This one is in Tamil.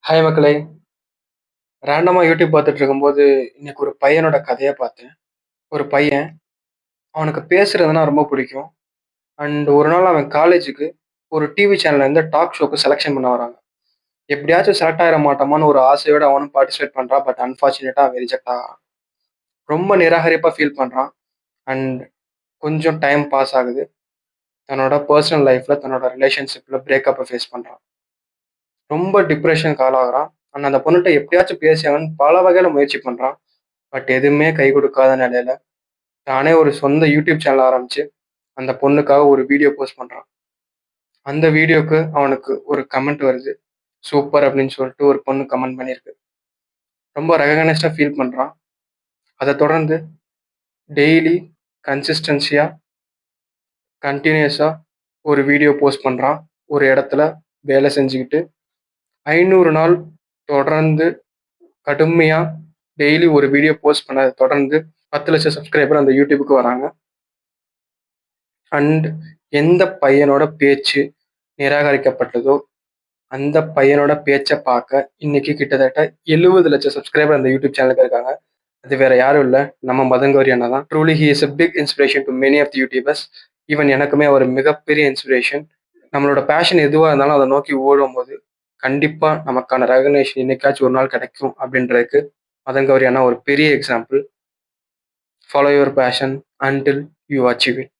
ஹாய் மக்களே! ரேண்டமா யூடியூப் பார்த்துட்டு இருக்கும்போது, இன்னைக்கு ஒரு பையனோட கதைய பார்த்தேன். ஒரு பையன், அவனுக்கு பேசுறதுன்னா ரொம்ப பிடிக்கும். ஒரு நாள் அவன் காலேஜுக்கு ஒரு டிவி சேனல்ல இருந்து டாக் ஷோக்கு செலக்ஷன் பண்ண வராங்க. எப்படியாச்சும் செலக்ட் ஆயிற மாட்டோமான்னு ஒரு ஆசையோட அவனும் பார்ட்டிசிபேட் பண்றான். பட் அன்பார்ச்சுனேட்டா அவன் ரிஜெக்ட் ஆகுறான். ரொம்ப நிராகரிப்பா ஃபீல் பண்றான். அண்ட் கொஞ்சம் டைம் பாஸ் ஆகுது. தன்னோட பெர்சனல் லைஃப்ல, தன்னோட ரிலேஷன்ஷிப்ல பிரேக்கப்ப ஃபேஸ் பண்றான். ரொம்ப டிப்ரஷனுக்கு ஆளாகுறான். அந்த பொண்ணுட்ட எப்படியாச்சும் பேசி ஆகணும்னு பல வகையில முயற்சி பண்றான். பட் எதுவுமே கை கொடுக்காத நிலையில தானே ஒரு சொந்த யூடியூப் சேனல் ஆரம்பிச்சு, அந்த பொண்ணுக்காக ஒரு வீடியோ போஸ்ட் பண்றான். அந்த வீடியோக்கு அவனுக்கு ஒரு கமெண்ட் வருது. சூப்பர் அப்படின்னு சொல்லிட்டு ஒரு பொண்ணு கமெண்ட் பண்ணியிருக்கு. ரொம்ப ரெகக்னைஸ்டா ஃபீல் பண்றான். அத தொடர்ந்து டெய்லி கன்சிஸ்டன்சியா, கன்டினியூஸா ஒரு வீடியோ போஸ்ட் பண்றான். ஒரு இடத்துல வேலை செஞ்சுக்கிட்டு 500 நாள் தொடர்ந்து கடுமையா டெய்லி ஒரு வீடியோ போஸ்ட் பண்ணத தொடர்ந்து 10,00,000 சப்ஸ்கிரைபர் அந்த யூடியூப்க்கு வராங்க. அண்ட் எந்த பையனோட பேச்சு நிராகரிக்கப்பட்டதோ, அந்த பையனோட பேச்ச பார்க்க இன்னைக்கு கிட்டத்தட்ட 70,00,000 சப்ஸ்கிரைபர் அந்த யூடியூப் சேனலுக்கு இருக்காங்க. அது வேற யாரும் இல்ல. நம்ம மதன் கௌரி அண்ணா தான். Truly he is a big inspiration to many of the YouTubers. Even எனக்குமே அவர் மிகப்பெரிய இன்ஸ்பிரேஷன். நம்மளோட பேஷன் எதுவா இருந்தாலும் அத நோக்கி ஓடும்போது, கண்டிப்பா நமக்கான ரெகக்னிஷன் என்னைக்காச்சும் ஒரு நாள் கிடைக்கும் அப்படின்றதுக்கு மதன் கௌரி அண்ணா ஒரு பெரிய example. Follow your fashion until you achieve it.